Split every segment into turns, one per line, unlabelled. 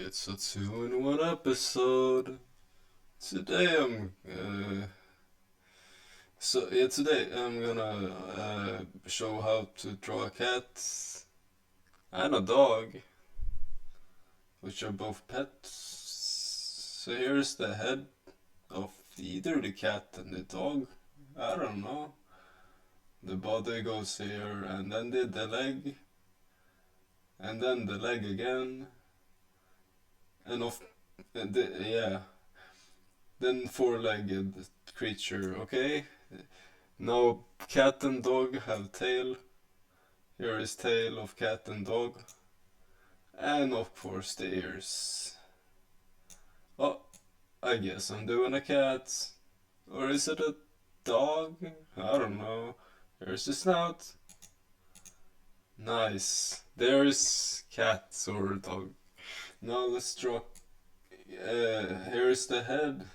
It's a 2-in-1 episode. Today today I'm gonna show how to draw a cat and a dog, which are both pets. So here's the head of either the cat and the dog. I don't know. The body goes here, and then the leg, and then the leg again, and yeah. Then four-legged creature, okay? Now cat and dog have tail. Here is tail of cat and dog. And of course the ears. Oh, I guess I'm doing a cat. Or is it a dog? I don't know. Here's the snout. Nice. There's cat or dog. Now let's draw. Here's the head.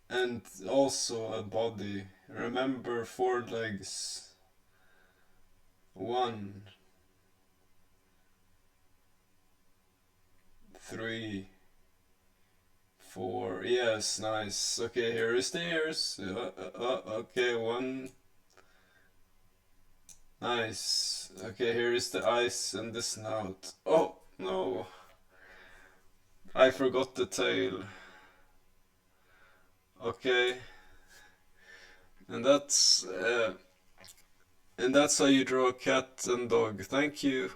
And also a body. Remember, 4 legs. 1, 3, 4. Yes, nice. Okay, here is the ears. Okay, 1. Nice. Okay, here is the eyes and the snout. Oh, no. I forgot the tail. Okay. And that's how you draw a cat and dog. Thank you.